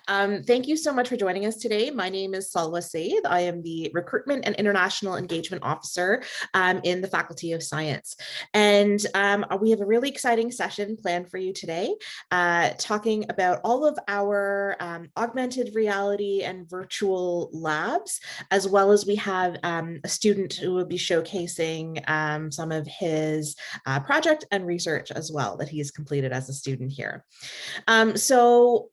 Thank you so much for joining us today. My name is Salwa Saeed. I am the Recruitment and International Engagement Officer in the Faculty of Science. And we have a really exciting session planned for you today, talking about all of our augmented reality and virtual labs, as well as we have a student who will be showcasing some of his project and research as well that he's completed as a student here. So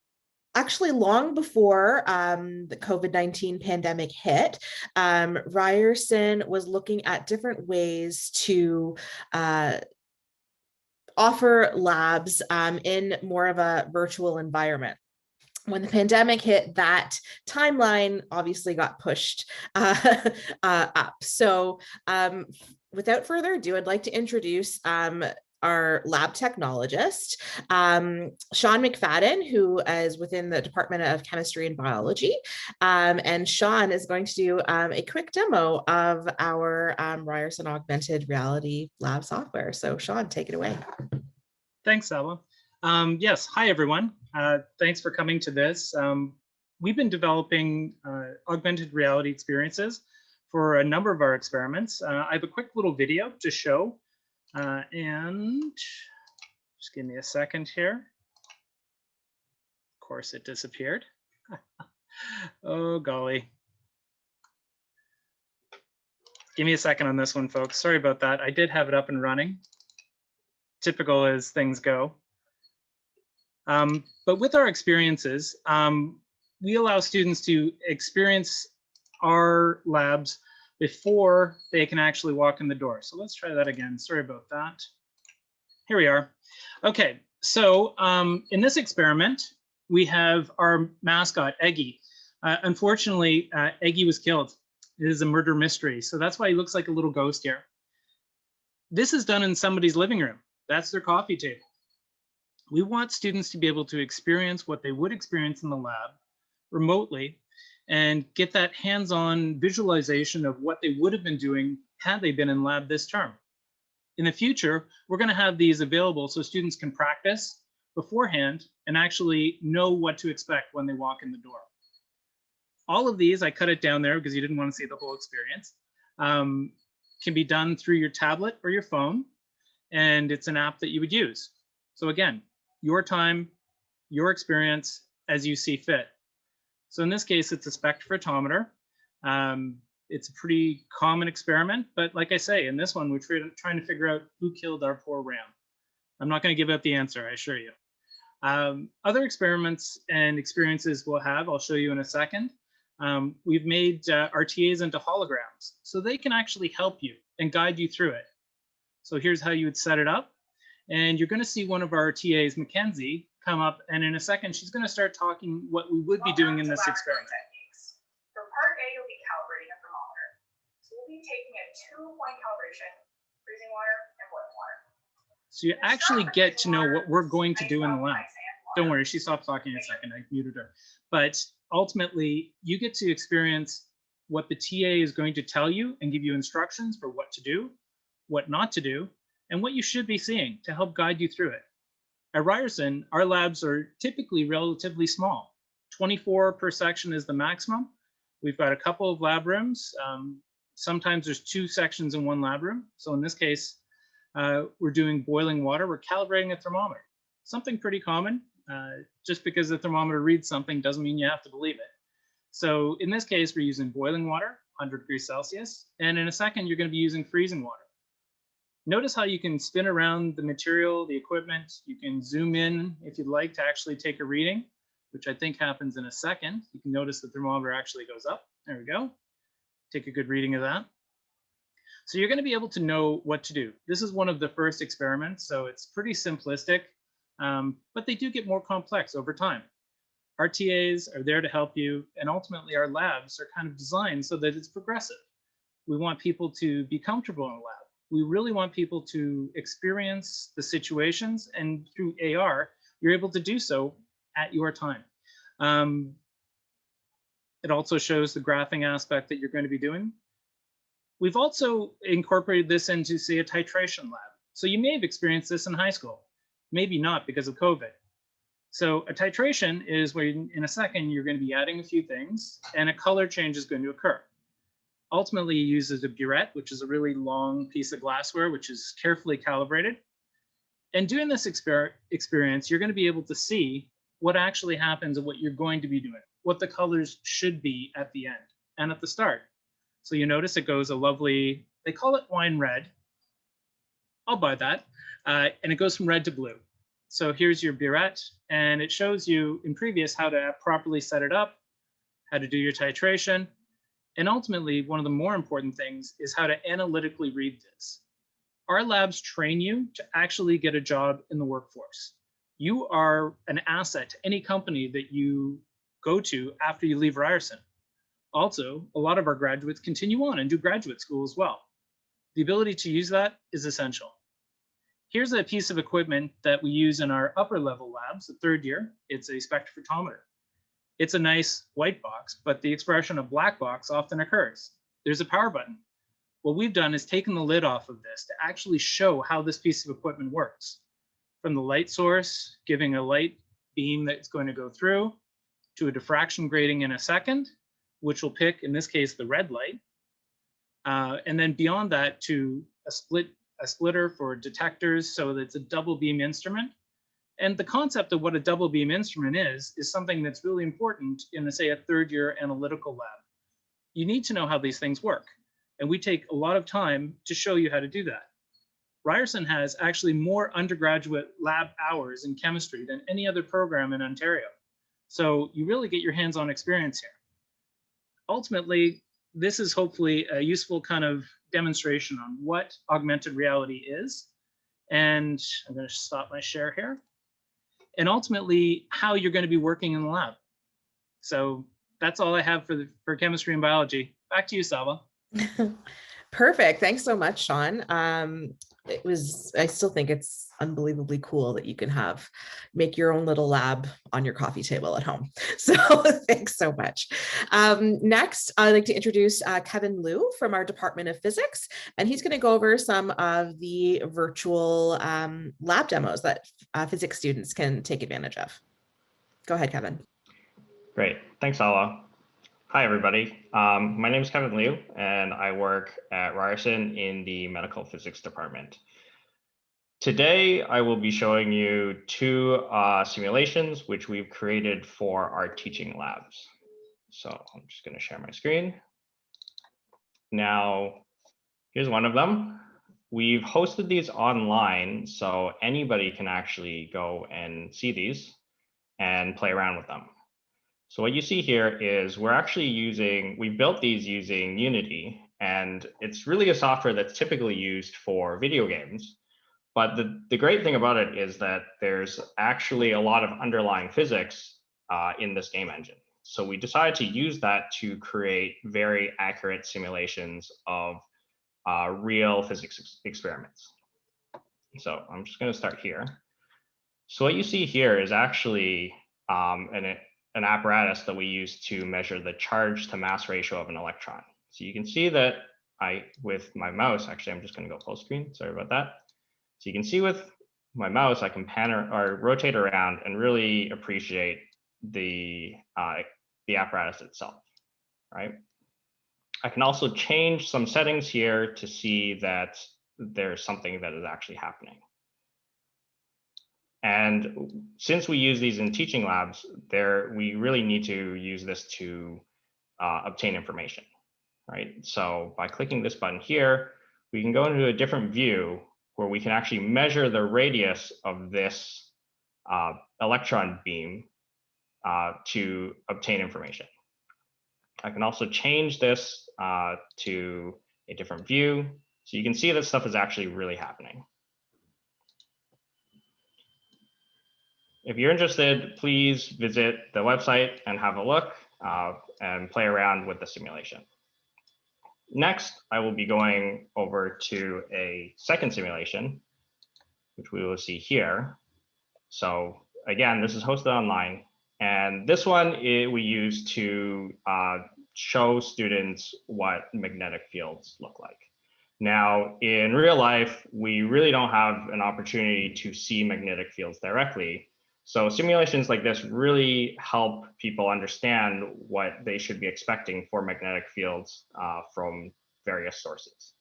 actually, long before the COVID-19 pandemic hit, Ryerson was looking at different ways to offer labs in more of a virtual environment. When the pandemic hit, that timeline obviously got pushed up. So without further ado, I'd like to introduce our lab technologist, Sean McFadden, who is within the Department of Chemistry and Biology. And Sean is going to do a quick demo of our Ryerson Augmented Reality lab software. So Sean, take it away. Thanks, Salwa. Yes, hi everyone. Thanks for coming to this. We've been developing augmented reality experiences for a number of our experiments. I have a quick little video to show, and just give me a second here. Of course, it disappeared. Oh, golly. Give me a second on this one, folks. Sorry about that. I did have it up and running. Typical as things go. But with our experiences, we allow students to experience our labs before they can actually walk in the door. So let's try that again. Sorry about that. Here we are. Okay, so in this experiment, we have our mascot, Eggy. Unfortunately, Eggy was killed. It is a murder mystery. So that's why he looks like a little ghost here. This is done in somebody's living room. That's their coffee table. We want students to be able to experience what they would experience in the lab remotely and get that hands-on visualization of what they would have been doing had they been in lab this term. In the future, we're going to have these available so students can practice beforehand and actually know what to expect when they walk in the door. All of these, I cut it down there because you didn't want to see the whole experience, can be done through your tablet or your phone, and it's an app that you would use. So again, your time, your experience as you see fit. So in this case, it's a spectrophotometer. It's a pretty common experiment, but like I say, in this one, we're trying to figure out who killed our poor ram. I'm not going to give out the answer, I assure you. Other experiments and experiences we'll have, I'll show you in a second. We've made RTAs into holograms, so they can actually help you and guide you through it. So here's how you would set it up. And you're going to see one of our TAs, Mackenzie, come up, and in a second, she's going to start talking what we would be doing in this experiment. Techniques. For part A, you'll be calibrating a thermometer. So we'll be taking a 2-point calibration, freezing water and boiling water. So you actually get to know what we're going to do in the lab. Don't worry, she stopped talking in a second, I muted her. But ultimately, you get to experience what the TA is going to tell you and give you instructions for what to do, what not to do, and what you should be seeing to help guide you through it. At Ryerson, our labs are typically relatively small. 24 per section is the maximum. We've got a couple of lab rooms. Sometimes there's 2 sections in one lab room. So in this case, we're doing boiling water. We're calibrating a thermometer. Something pretty common. Just because the thermometer reads something doesn't mean you have to believe it. So in this case, we're using boiling water, 100 degrees Celsius. And in a second, you're going to be using freezing water. Notice how you can spin around the material, the equipment. You can zoom in if you'd like to actually take a reading, which I think happens in a second. You can notice the thermometer actually goes up. There we go. Take a good reading of that. So you're going to be able to know what to do. This is one of the first experiments, so it's pretty simplistic, but they do get more complex over time. Our TAs are there to help you, and ultimately our labs are kind of designed so that it's progressive. We want people to be comfortable in a lab. We really want people to experience the situations, and through AR, you're able to do so at your time. It also shows the graphing aspect that you're going to be doing. We've also incorporated this into, say, a titration lab. So you may have experienced this in high school, maybe not because of COVID. So a titration is where in a second, you're going to be adding a few things and a color change is going to occur. Ultimately, he uses a burette, which is a really long piece of glassware, which is carefully calibrated. And doing this experience, you're going to be able to see what actually happens and what you're going to be doing, what the colors should be at the end and at the start. So you notice it goes a lovely, they call it wine red. I'll buy that. And it goes from red to blue. So here's your burette, and it shows you in previous how to properly set it up, how to do your titration. And ultimately, one of the more important things is how to analytically read this. Our labs train you to actually get a job in the workforce. You are an asset to any company that you go to after you leave Ryerson. Also, a lot of our graduates continue on and do graduate school as well. The ability to use that is essential. Here's a piece of equipment that we use in our upper level labs, the third year. It's a spectrophotometer. It's a nice white box, but the expression of black box often occurs. There's a power button. What we've done is taken the lid off of this to actually show how this piece of equipment works. From the light source, giving a light beam that's going to go through, to a diffraction grating in a second, which will pick, in this case, the red light. And then beyond that to a splitter for detectors, so that it's a double beam instrument. And the concept of what a double beam instrument is something that's really important in, say, a third year analytical lab. You need to know how these things work. And we take a lot of time to show you how to do that. Ryerson has actually more undergraduate lab hours in chemistry than any other program in Ontario. So you really get your hands-on experience here. Ultimately, this is hopefully a useful kind of demonstration on what augmented reality is. And I'm going to stop my share here. And ultimately, how you're going to be working in the lab. So that's all I have for chemistry and biology. Back to you, Salva. Perfect. Thanks so much, Sean. I still think it's unbelievably cool that you can make your own little lab on your coffee table at home. So thanks so much. Next, I'd like to introduce Kevin Liu from our Department of Physics, and he's going to go over some of the virtual lab demos that physics students can take advantage of. Go ahead, Kevin. Great. Thanks, Ala. Hi, everybody. My name is Kevin Liu, and I work at Ryerson in the Medical Physics Department. Today, I will be showing you two simulations which we've created for our teaching labs. So I'm just going to share my screen. Now, here's one of them. We've hosted these online, so anybody can actually go and see these and play around with them. So what you see here is we built these using Unity, and it's really a software that's typically used for video games. But the great thing about it is that there's actually a lot of underlying physics in this game engine. So we decided to use that to create very accurate simulations of real physics experiments. So I'm just going to start here. So what you see here is actually an apparatus that we use to measure the charge to mass ratio of an electron. So you can see that with my mouse, actually, I'm just going to go full screen. Sorry about that. So you can see with my mouse, I can pan or rotate around and really appreciate the apparatus itself, right? I can also change some settings here to see that there's something that is actually happening. And since we use these in teaching labs, we really need to use this to obtain information, right? So by clicking this button here, we can go into a different view where we can actually measure the radius of this electron beam to obtain information. I can also change this to a different view. So you can see that stuff is actually really happening. If you're interested, please visit the website and have a look and play around with the simulation. Next, I will be going over to a second simulation, which we will see here. So again, this is hosted online. And this one we use to show students what magnetic fields look like. Now, in real life, we really don't have an opportunity to see magnetic fields directly. So simulations like this really help people understand what they should be expecting for magnetic fields from various sources.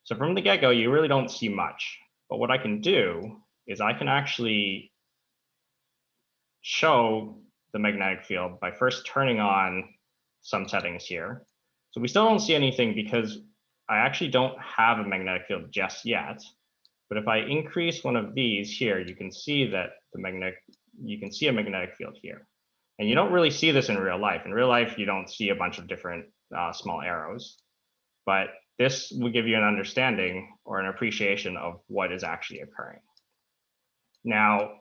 So from the get-go, you really don't see much. But what I can do is I can actually show the magnetic field by first turning on some settings here. So we still don't see anything because I actually don't have a magnetic field just yet. But if I increase one of these here, you can see that you can see a magnetic field here. And you don't really see this in real life. In real life, you don't see a bunch of different small arrows, but this will give you an understanding or an appreciation of what is actually occurring. Now,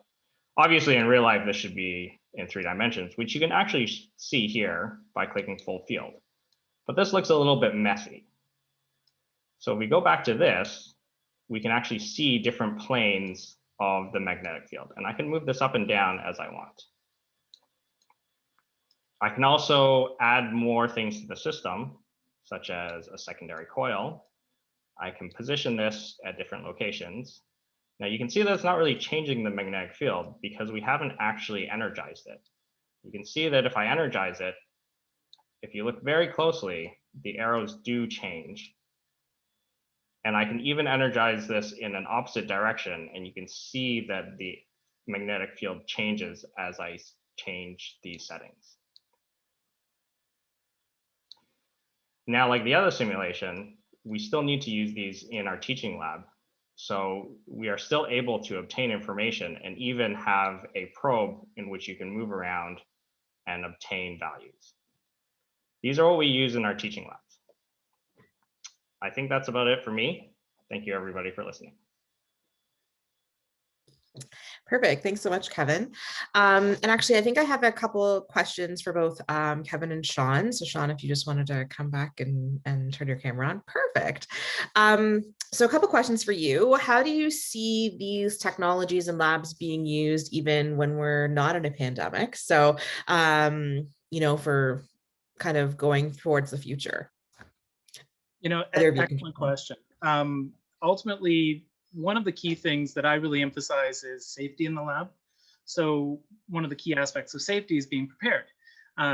obviously in real life, this should be in 3 dimensions, which you can actually see here by clicking full field. But this looks a little bit messy. So if we go back to this, we can actually see different planes of the magnetic field. And I can move this up and down as I want. I can also add more things to the system, such as a secondary coil. I can position this at different locations. Now you can see that it's not really changing the magnetic field because we haven't actually energized it. You can see that if I energize it, if you look very closely, the arrows do change. And I can even energize this in an opposite direction, and you can see that the magnetic field changes as I change these settings. Now, like the other simulation, we still need to use these in our teaching lab. So we are still able to obtain information and even have a probe in which you can move around and obtain values. These are what we use in our teaching labs. I think that's about it for me. Thank you everybody for listening. Perfect. Thanks so much, Kevin. And actually, I think I have a couple of questions for both Kevin and Sean. So Sean, if you just wanted to come back and turn your camera on. Perfect. So a couple questions for you. How do you see these technologies and labs being used even when we're not in a pandemic? So, you know, for kind of going towards the future. You know, Either of you excellent question. Ultimately, one of the key things that I really emphasize is safety in the lab. So one of the key aspects of safety is being prepared.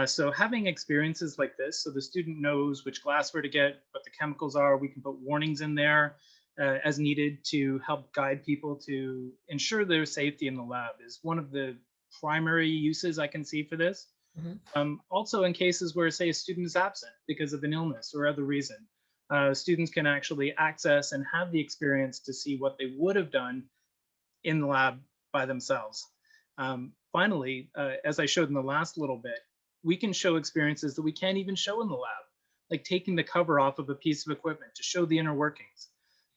So having experiences like this, so the student knows which glassware to get, what the chemicals are, we can put warnings in there as needed to help guide people to ensure their safety in the lab is one of the primary uses I can see for this. Mm-hmm. Also in cases where, say, a student is absent because of an illness or other reason, students can actually access and have the experience to see what they would have done in the lab by themselves. Finally, as I showed in the last little bit, we can show experiences that we can't even show in the lab, like taking the cover off of a piece of equipment to show the inner workings.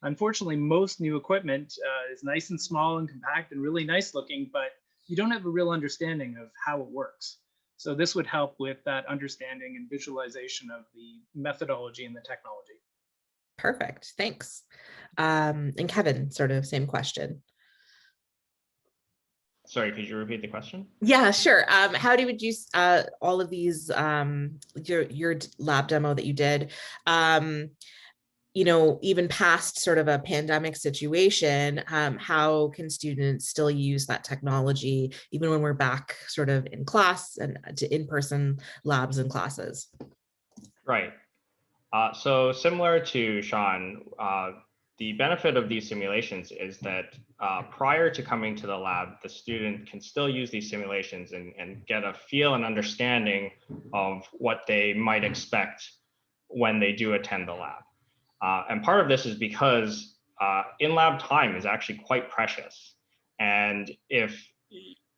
Unfortunately, most new equipment is nice and small and compact and really nice looking, but you don't have a real understanding of how it works. So this would help with that understanding and visualization of the methodology and the technology. Perfect, thanks. And Kevin, sort of same question. Sorry, could you repeat the question? Yeah, sure. How do you use all of these, your lab demo that you did, you know, even past sort of a pandemic situation, how can students still use that technology even when we're back sort of in class and to in-person labs and classes? Right. So similar to Sean, the benefit of these simulations is that prior to coming to the lab, the student can still use these simulations and get a feel and understanding of what they might expect when they do attend the lab. And part of this is because in-lab time is actually quite precious. And if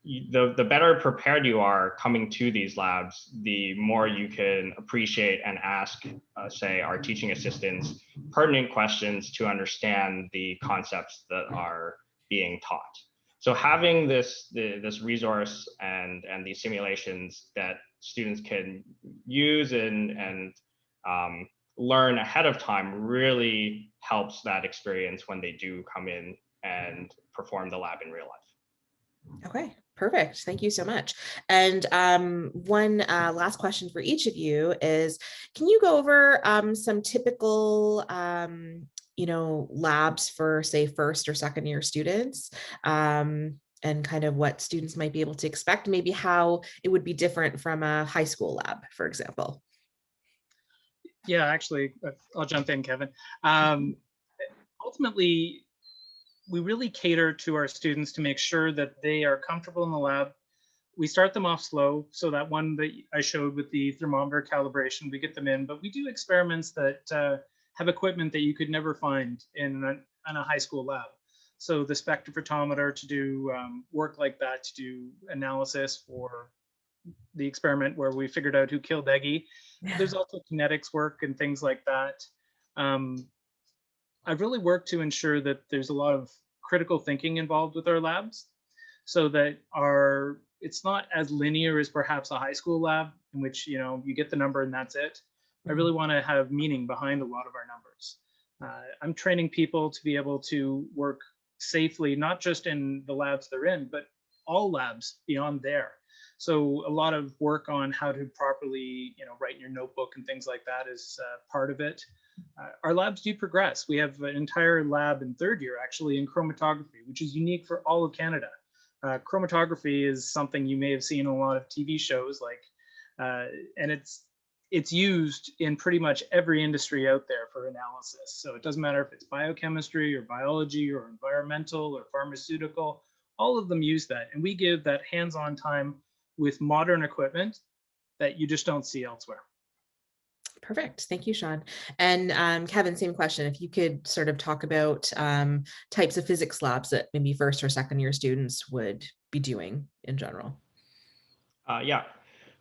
the better prepared you are coming to these labs, the more you can appreciate and ask, say, our teaching assistants pertinent questions to understand the concepts that are being taught. So having this resource and these simulations that students can use and learn ahead of time really helps that experience when they do come in and perform the lab in real life. Okay, perfect. Thank you so much. And one last question for each of you is, can you go over some typical you know, labs for, say, first or second year students? and kind of what students might be able to expect, maybe how it would be different from a high school lab, for example. Yeah, actually, I'll jump in, Kevin. Ultimately, we really cater to our students to make sure that they are comfortable in the lab. We start them off slow. So that one that I showed with the thermometer calibration, we get them in, but we do experiments that have equipment that you could never find in a high school lab. So the spectrophotometer to do work like that, to do analysis for the experiment where we figured out who killed Eggy. Yeah. There's also kinetics work and things like that. I've really worked to ensure that there's a lot of critical thinking involved with our labs, so that it's not as linear as perhaps a high school lab in which you get the number and that's it. I really want to have meaning behind a lot of our numbers. I'm training people to be able to work safely, not just in the labs they're in, but all labs beyond there. So a lot of work on how to properly, write in your notebook and things like that is part of it. Our labs do progress. We have an entire lab in third year actually in chromatography, which is unique for all of Canada. Chromatography is something you may have seen in a lot of TV shows, and it's used in pretty much every industry out there for analysis. So it doesn't matter if it's biochemistry or biology or environmental or pharmaceutical, all of them use that. And we give that hands-on time with modern equipment that you just don't see elsewhere. Perfect. Thank you, Sean. And Kevin, same question. If you could sort of talk about types of physics labs that maybe first or second year students would be doing in general. Yeah.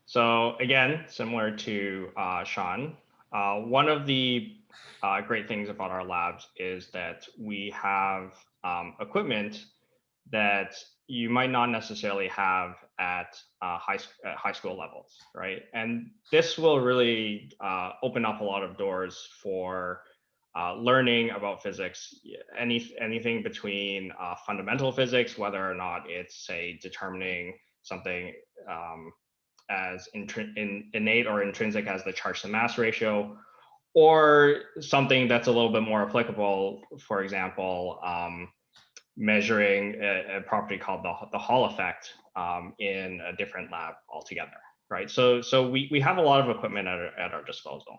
So again, similar to Sean, one of the great things about our labs is that we have equipment that you might not necessarily have at high school levels, right? And this will really open up a lot of doors for learning about physics, anything between fundamental physics, whether or not it's, say, determining something as innate or intrinsic as the charge to mass ratio, or something that's a little bit more applicable, for example, measuring a property called the Hall effect in a different lab altogether, right? So we have a lot of equipment at our disposal.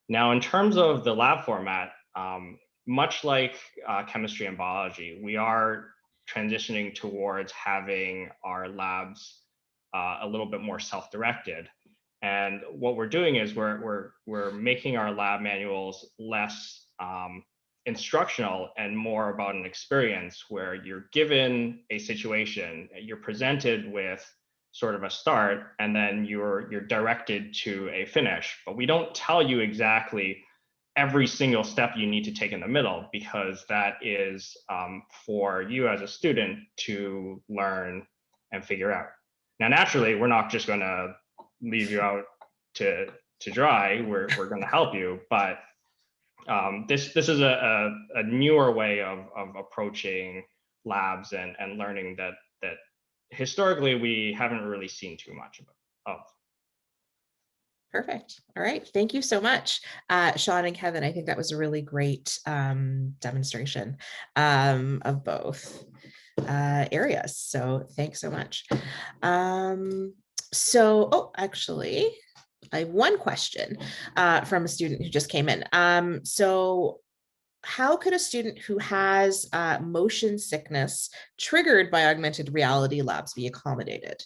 Now, in terms of the lab format, much like chemistry and biology, we are transitioning towards having our labs a little bit more self-directed. And what we're doing is we're making our lab manuals less instructional and more about an experience where you're given a situation, you're presented with sort of a start, and then you're directed to a finish. But we don't tell you exactly every single step you need to take in the middle, because that is for you as a student to learn and figure out. Now, naturally, we're not just going to leave you out to dry. We're going to help you, but this is a newer way of approaching labs and learning that historically we haven't really seen too much of. Perfect. All right. Thank you so much, Sean and Kevin. I think that was a really great demonstration of both areas. So thanks so much. Actually, I have one question from a student who just came in. So how could a student who has motion sickness triggered by augmented reality labs be accommodated?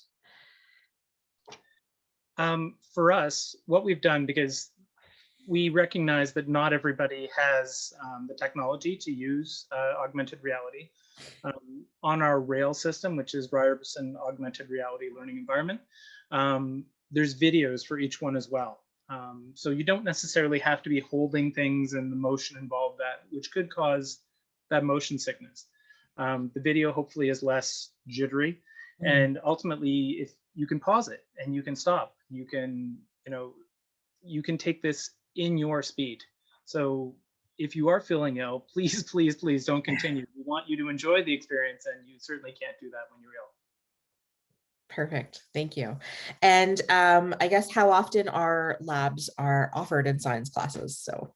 For us, what we've done, because we recognize that not everybody has the technology to use augmented reality, on our rail system, which is Ryerson Augmented Reality Learning Environment, there's videos for each one as well. So you don't necessarily have to be holding things and the motion involved, which could cause that motion sickness. The video hopefully is less jittery, and ultimately, if you can pause it and you can stop, you can take this in your speed. So if you are feeling ill, please, please, please don't continue. We want you to enjoy the experience, and you certainly can't do that when you're ill. Perfect. Thank you. And I guess how often our labs are offered in science classes? So,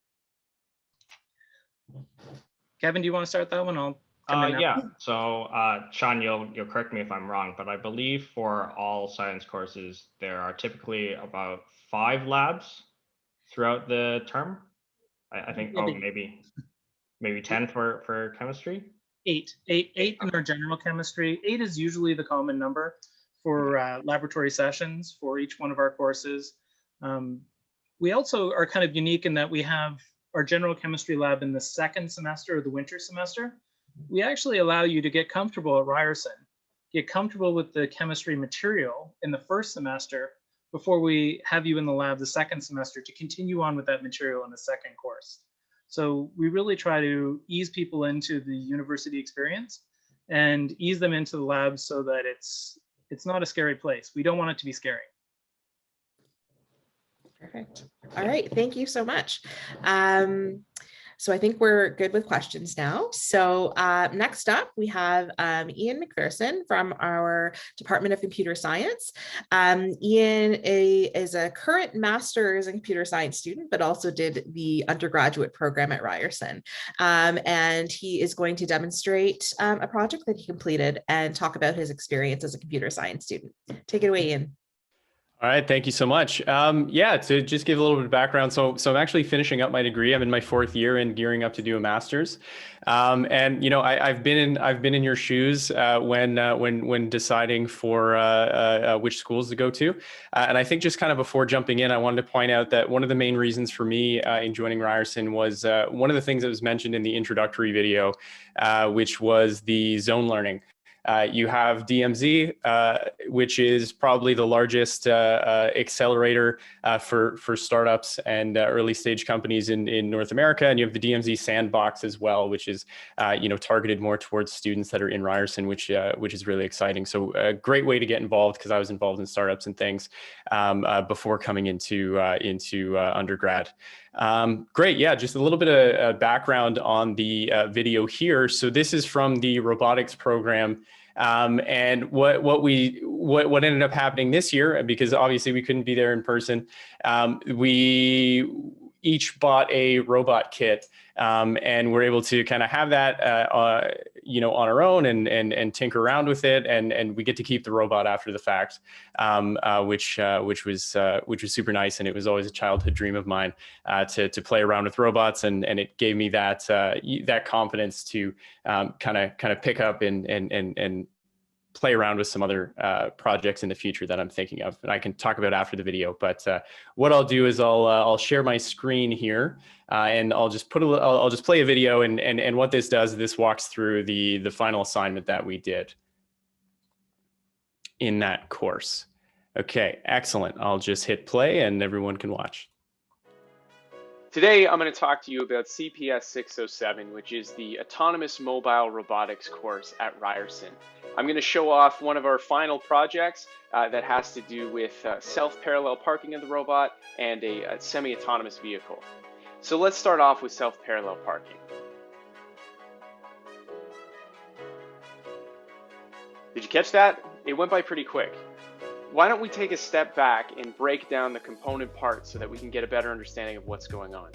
Kevin, do you want to start that one? I'll come in now. Yeah. So, Sean, you'll correct me if I'm wrong, but I believe for all science courses, there are typically about 5 labs throughout the term. I think, Yeah, oh, maybe 10 for chemistry. Eight in our general chemistry. 8 is usually the common number for laboratory sessions for each one of our courses. We also are kind of unique in that we have our general chemistry lab in the second semester or the winter semester. We actually allow you to get comfortable at Ryerson, get comfortable with the chemistry material in the first semester before we have you in the lab the second semester to continue on with that material in the second course. So we really try to ease people into the university experience and ease them into the lab so that it's not a scary place. We don't want it to be scary. Perfect. All right. Thank you so much. So I think we're good with questions now. So next up, we have Ian McPherson from our Department of Computer Science. Ian is a current master's in computer science student, but also did the undergraduate program at Ryerson. And he is going to demonstrate a project that he completed and talk about his experience as a computer science student. Take it away, Ian. All right, thank you so much. Yeah, to just give a little bit of background, so I'm actually finishing up my degree. I'm in my 4th year and gearing up to do a master's. And you know, I've been in your shoes when deciding for which schools to go to. And I think just kind of before jumping in, I wanted to point out that one of the main reasons for me in joining Ryerson was one of the things that was mentioned in the introductory video, which was the zone learning. You have DMZ, which is probably the largest accelerator for startups and early stage companies in North America. And you have the DMZ Sandbox as well, which is targeted more towards students that are in Ryerson, which is really exciting. So a great way to get involved, because I was involved in startups and things before coming into undergrad. Great. Yeah, just a little bit of background on the video here. So this is from the robotics program. And what ended up happening this year, because obviously we couldn't be there in person, we each bought a robot kit, and we're able to kind of have that on our own and tinker around with it, and we get to keep the robot after the fact, which was super nice. And it was always a childhood dream of mine to play around with robots, and it gave me that confidence to kind of pick up and play around with some other projects in the future that I'm thinking of, and I can talk about after the video. But what I'll do is I'll share my screen here, and I'll just play a video, and what this does is this walks through the final assignment that we did in that course. Okay, excellent. I'll just hit play and everyone can watch. Today, I'm going to talk to you about CPS 607, which is the Autonomous Mobile Robotics course at Ryerson. I'm going to show off one of our final projects that has to do with self-parallel parking of the robot and a semi-autonomous vehicle. So let's start off with self-parallel parking. Did you catch that? It went by pretty quick. Why don't we take a step back and break down the component parts so that we can get a better understanding of what's going on.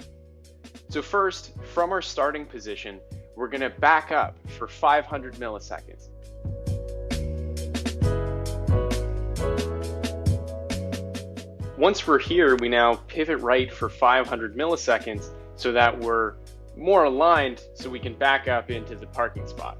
So first, from our starting position, we're going to back up for 500 milliseconds. Once we're here, we now pivot right for 500 milliseconds so that we're more aligned so we can back up into the parking spot.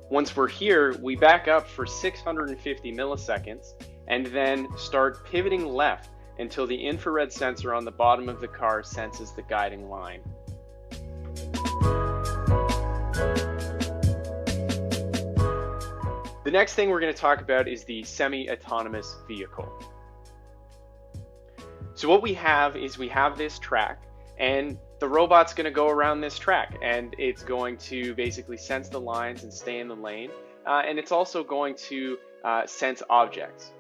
Once we're here, we back up for 650 milliseconds and then start pivoting left until the infrared sensor on the bottom of the car senses the guiding line. The next thing we're going to talk about is the semi-autonomous vehicle. So what we have is we have this track, and the robot's going to go around this track, and it's going to basically sense the lines and stay in the lane, and it's also going to sense objects.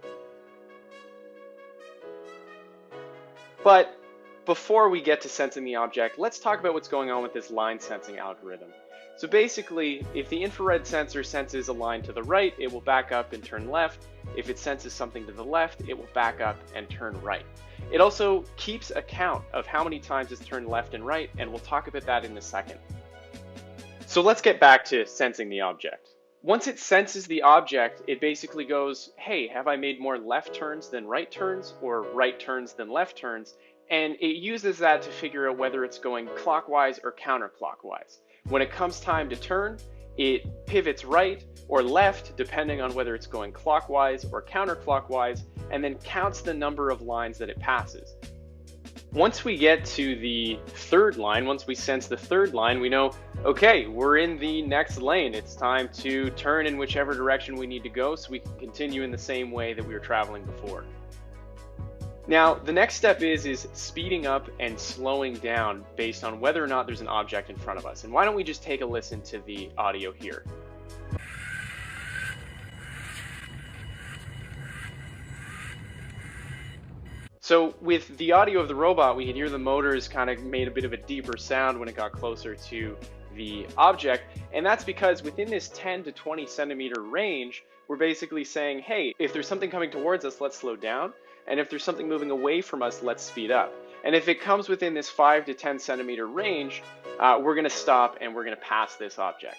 But before we get to sensing the object, let's talk about what's going on with this line sensing algorithm. So basically, if the infrared sensor senses a line to the right, it will back up and turn left. If it senses something to the left, it will back up and turn right. It also keeps a count of how many times it's turned left and right, and we'll talk about that in a second. So let's get back to sensing the object. Once it senses the object, it basically goes, hey, have I made more left turns than right turns, or right turns than left turns? And it uses that to figure out whether it's going clockwise or counterclockwise. When it comes time to turn, it pivots right or left, depending on whether it's going clockwise or counterclockwise, and then counts the number of lines that it passes. Once we get to the third line, once we sense the third line, we know, okay, we're in the next lane. It's time to turn in whichever direction we need to go so we can continue in the same way that we were traveling before. Now, the next step is speeding up and slowing down based on whether or not there's an object in front of us. And why don't we just take a listen to the audio here? So with the audio of the robot, we can hear the motors kind of made a bit of a deeper sound when it got closer to the object. And that's because within this 10 to 20 centimeter range, we're basically saying, hey, if there's something coming towards us, let's slow down. And if there's something moving away from us, let's speed up. And if it comes within this 5 to 10 centimeter range, we're going to stop and we're going to pass this object.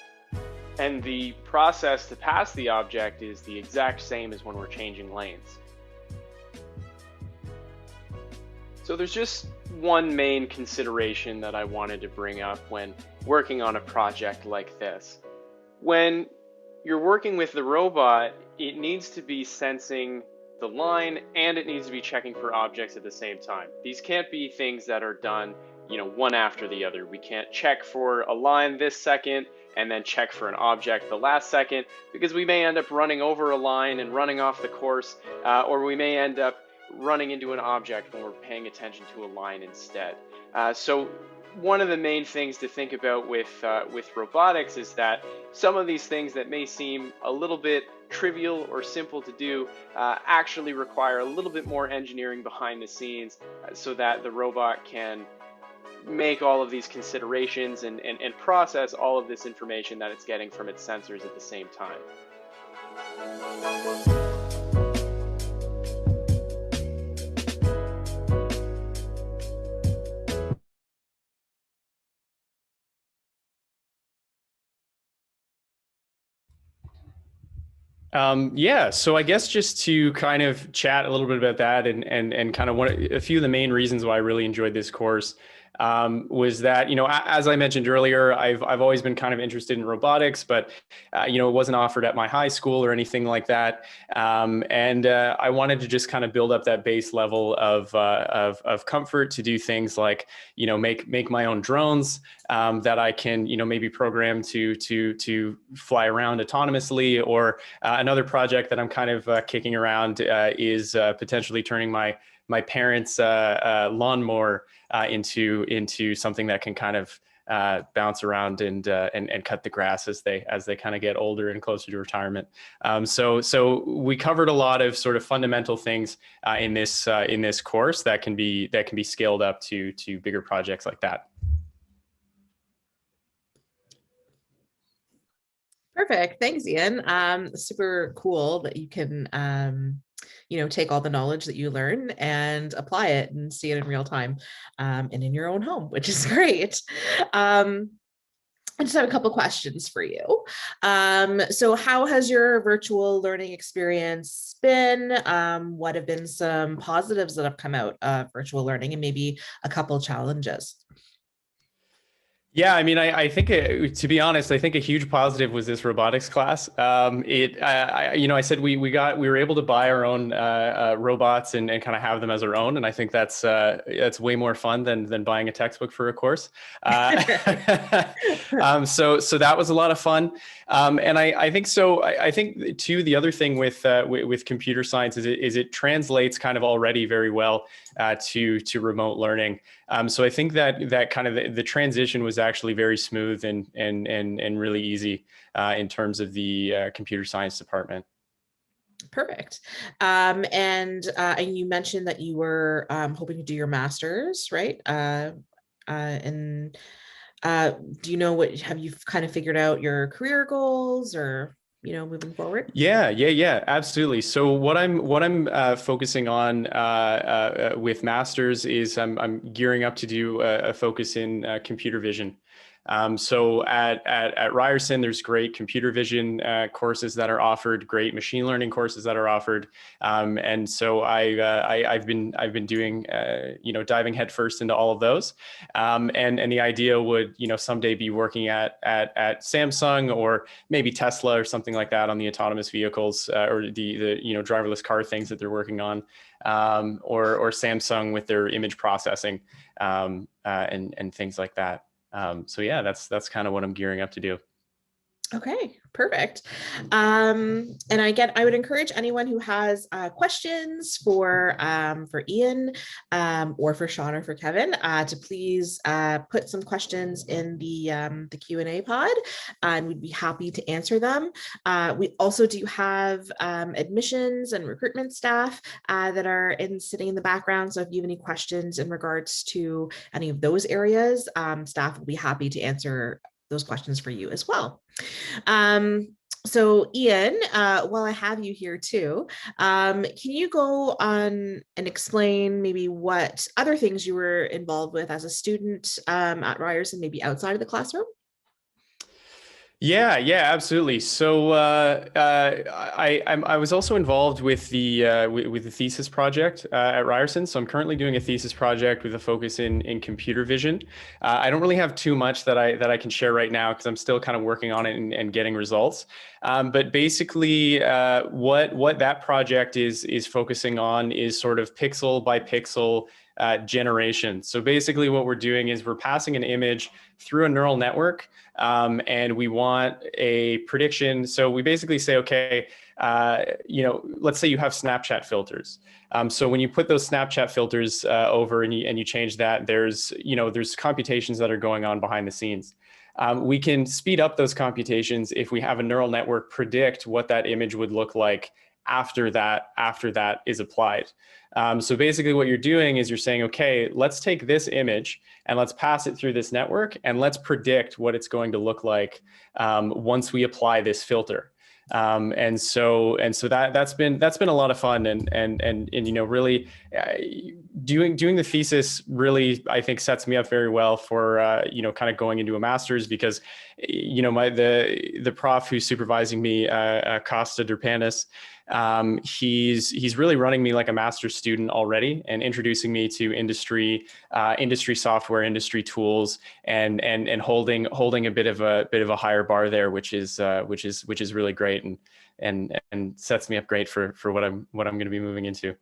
And the process to pass the object is the exact same as when we're changing lanes. So there's just one main consideration that I wanted to bring up when working on a project like this. When you're working with the robot, it needs to be sensing the line and it needs to be checking for objects at the same time. These can't be things that are done, one after the other. We can't check for a line this second and then check for an object the last second, because we may end up running over a line and running off the course, or we may end up running into an object when we're paying attention to a line instead. So one of the main things to think about with robotics is that some of these things that may seem a little bit trivial or simple to do actually require a little bit more engineering behind the scenes so that the robot can make all of these considerations and process all of this information that it's getting from its sensors at the same time. Yeah, so I guess just to kind of chat a little bit about that and kind of a few of the main reasons why I really enjoyed this course was that, as I mentioned earlier, I've always been kind of interested in robotics, but, it wasn't offered at my high school or anything like that. And I wanted to just kind of build up that base level of comfort to do things like, make my own drones that I can, maybe program to fly around autonomously. Or another project that I'm kind of kicking around is potentially turning my parents' lawnmower into something that can kind of bounce around and cut the grass as they kind of get older and closer to retirement. So we covered a lot of sort of fundamental things in this course that can be scaled up to bigger projects like that. Perfect. Thanks, Ian. Super cool that you can, take all the knowledge that you learn and apply it and see it in real time and in your own home, which is great. I just have a couple questions for you. So how has your virtual learning experience been? What have been some positives that have come out of virtual learning, and maybe a couple challenges? Yeah, I mean, I think, to be honest, I think a huge positive was this robotics class. I said we were able to buy our own robots and kind of have them as our own, and I think that's way more fun than buying a textbook for a course. So that was a lot of fun, and I think so. I think too, the other thing with computer science is it translates kind of already very well to remote learning. So I think that kind of the transition was actually very smooth and really easy in terms of the computer science department. Perfect. And you mentioned that you were hoping to do your master's, right? In Do you know have you kind of figured out your career goals or, moving forward? Yeah, absolutely. So what I'm focusing on with masters is I'm gearing up to do a focus in computer vision. So at Ryerson, there's great computer vision courses that are offered, great machine learning courses that are offered, and so I've been doing diving headfirst into all of those, and the idea would someday be working at Samsung or maybe Tesla or something like that on the autonomous vehicles or the driverless car things that they're working on, or Samsung with their image processing and things like that. So yeah, that's kind of what I'm gearing up to do. Okay, perfect. And I would encourage anyone who has questions for Ian or for Sean or for Kevin to please put some questions in the Q&A pod, and we'd be happy to answer them. We also do have admissions and recruitment staff that are sitting in the background. So if you have any questions in regards to any of those areas, staff will be happy to answer those questions for you as well. So Ian, while I have you here too, can you go on and explain maybe what other things you were involved with as a student at Ryerson, maybe outside of the classroom? Yeah, absolutely. So I was also involved with the thesis project at Ryerson. So I'm currently doing a thesis project with a focus in computer vision. I don't really have too much that I can share right now because I'm still kind of working on it and getting results. But basically, what that project is focusing on is sort of pixel by pixel generation. So basically, what we're doing is we're passing an image through a neural network. And we want a prediction. So we basically say, okay, let's say you have Snapchat filters. So when you put those Snapchat filters over and you change that, there's computations that are going on behind the scenes. We can speed up those computations if we have a neural network predict what that image would look like after that is applied. So basically what you're doing is you're saying, okay, let's take this image and let's pass it through this network and let's predict what it's going to look like once we apply this filter. And so that's been a lot of fun and really doing the thesis really, I think, sets me up very well for kind of going into a master's because the prof who's supervising me, Costa Derpanis, he's really running me like a master's student already and introducing me to industry software, industry tools, and holding a bit of a higher bar there, which is really great and sets me up great for what I'm going to be moving into.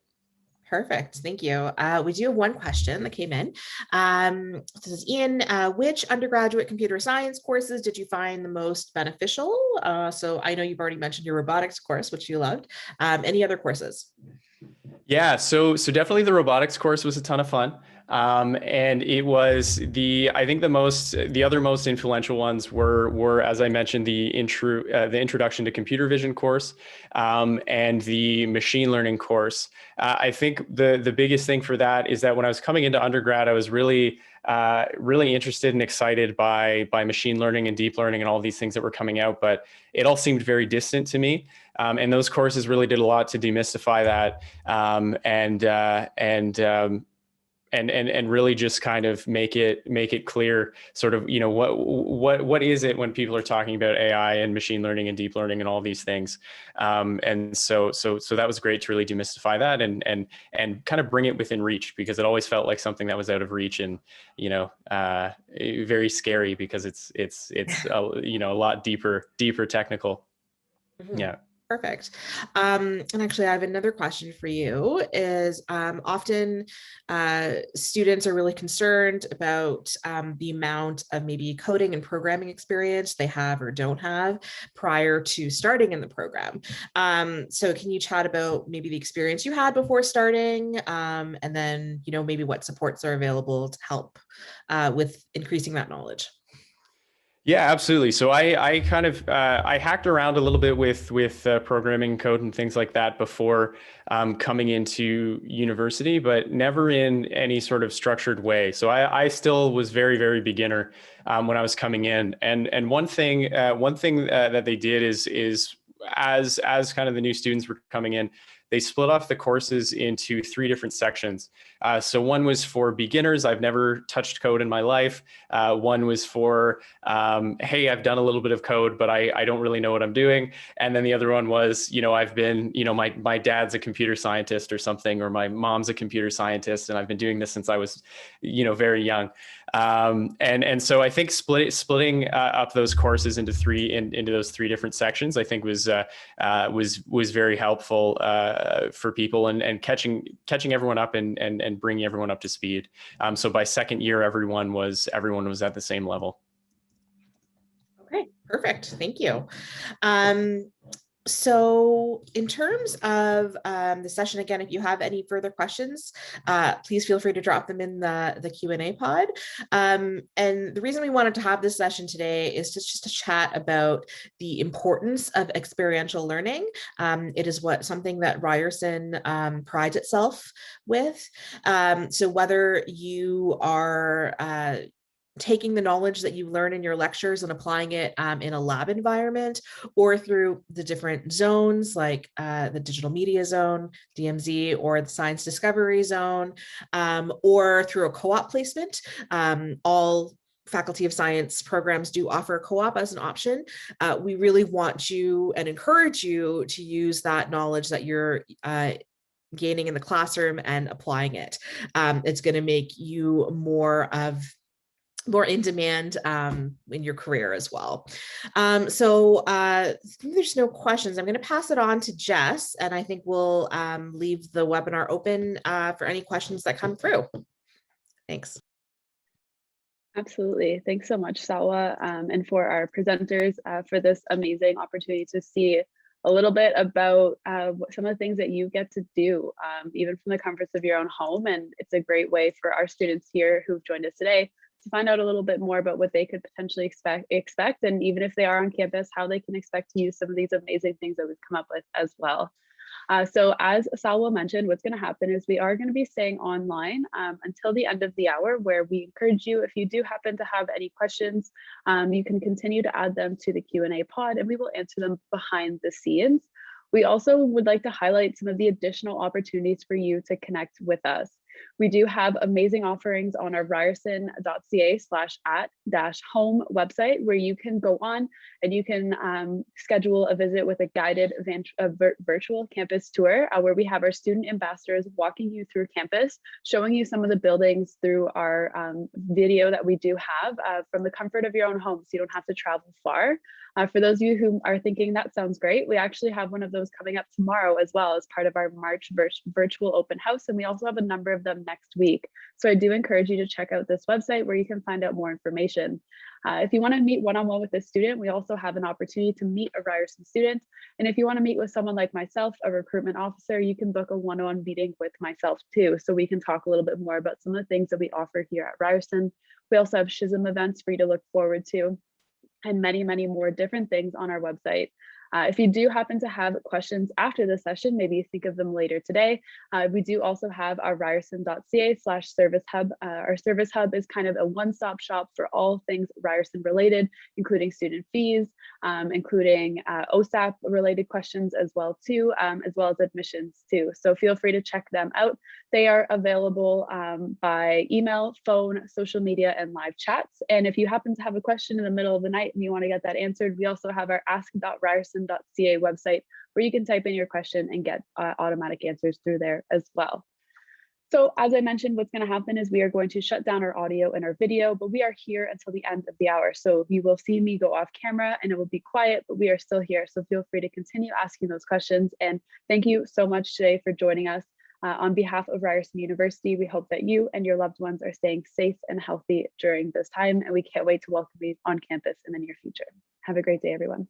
Perfect. Thank you. We do have one question that came in. This is Ian, which undergraduate computer science courses did you find the most beneficial? So I know you've already mentioned your robotics course, which you loved. Any other courses? Yeah, so definitely the robotics course was a ton of fun. And it was I think the other most influential ones were as I mentioned, the introduction to computer vision course, and the machine learning course. I think the biggest thing for that is that when I was coming into undergrad, I was really interested and excited by machine learning and deep learning and all these things that were coming out, but it all seemed very distant to me. And those courses really did a lot to demystify that, and really just kind of make it clear, sort of, what is it when people are talking about AI and machine learning and deep learning and all these things. And so that was great to really demystify that and kind of bring it within reach, because it always felt like something that was out of reach and very scary because it's a lot deeper technical. Mhm. Yeah. Perfect. And actually, I have another question for you is often students are really concerned about the amount of maybe coding and programming experience they have or don't have prior to starting in the program. So can you chat about maybe the experience you had before starting, and then, maybe what supports are available to help with increasing that knowledge? Yeah, absolutely. So I kind of I hacked around a little bit with programming code and things like that before coming into university, but never in any sort of structured way. So I still was very beginner when I was coming in. And one thing that they did is as kind of the new students were coming in, they split off the courses into 3 different sections. So one was for beginners. I've never touched code in my life. One was for hey, I've done a little bit of code, but I don't really know what I'm doing. And then the other one was, I've been, my dad's a computer scientist or something, or my mom's a computer scientist, and I've been doing this since I was, very young. And so I think splitting up those courses into into those 3 different sections, I think was very helpful for people, and catching everyone up and bringing everyone up to speed. So by second year, everyone was at the same level. Okay, perfect. Thank you. So in terms of the session, again, if you have any further questions, please feel free to drop them in the Q&A pod. And the reason we wanted to have this session today is just to chat about the importance of experiential learning. It is something that Ryerson prides itself with. So whether you are taking the knowledge that you learn in your lectures and applying it in a lab environment, or through the different zones like the digital media zone, DMZ, or the science discovery zone, or through a co-op placement. All Faculty of Science programs do offer co-op as an option. We really want you and encourage you to use that knowledge that you're gaining in the classroom and applying it. It's going to make you more in demand in your career as well. So there's no questions. I'm going to pass it on to Jess, and I think we'll leave the webinar open for any questions that come through. Thanks. Absolutely. Thanks so much, Salwa, and for our presenters for this amazing opportunity to see a little bit about some of the things that you get to do, even from the comforts of your own home. And it's a great way for our students here who've joined us today to find out a little bit more about what they could potentially expect, and even if they are on campus, how they can expect to use some of these amazing things that we've come up with as well. So as Salwa mentioned, what's going to happen is we are going to be staying online until the end of the hour, where we encourage you, if you do happen to have any questions, you can continue to add them to the Q&A pod, and we will answer them behind the scenes. We also would like to highlight some of the additional opportunities for you to connect with us. We do have amazing offerings on our ryerson.ca/at-home website, where you can go on and you can schedule a visit with a guided virtual campus tour, where we have our student ambassadors walking you through campus, showing you some of the buildings through our video that we do have from the comfort of your own home, so you don't have to travel far. For those of you who are thinking that sounds great, we actually have one of those coming up tomorrow as well as part of our March virtual open house, and we also have a number of them next week. So I do encourage you to check out this website where you can find out more information. If you want to meet one-on-one with a student, we also have an opportunity to meet a Ryerson student. And if you want to meet with someone like myself, a recruitment officer, you can book a one-on-one meeting with myself too, so we can talk a little bit more about some of the things that we offer here at Ryerson. We also have SHISM events for you to look forward to, and many more different things on our website. If you do happen to have questions after the session, maybe you think of them later today, we do also have our ryerson.ca/service hub. Our service hub is kind of a one-stop shop for all things Ryerson related, including student fees, including OSAP related questions as well too, as well as admissions too. So feel free to check them out. They are available by email, phone, social media, and live chats. And if you happen to have a question in the middle of the night and you want to get that answered, we also have our ask.ryerson.ca website, where you can type in your question and get automatic answers through there as well. So as I mentioned, what's going to happen is we are going to shut down our audio and our video, but we are here until the end of the hour. So you will see me go off camera and it will be quiet, but we are still here. So feel free to continue asking those questions. And thank you so much today for joining us. On behalf of Ryerson University, we hope that you and your loved ones are staying safe and healthy during this time, and we can't wait to welcome you on campus in the near future. Have a great day, everyone.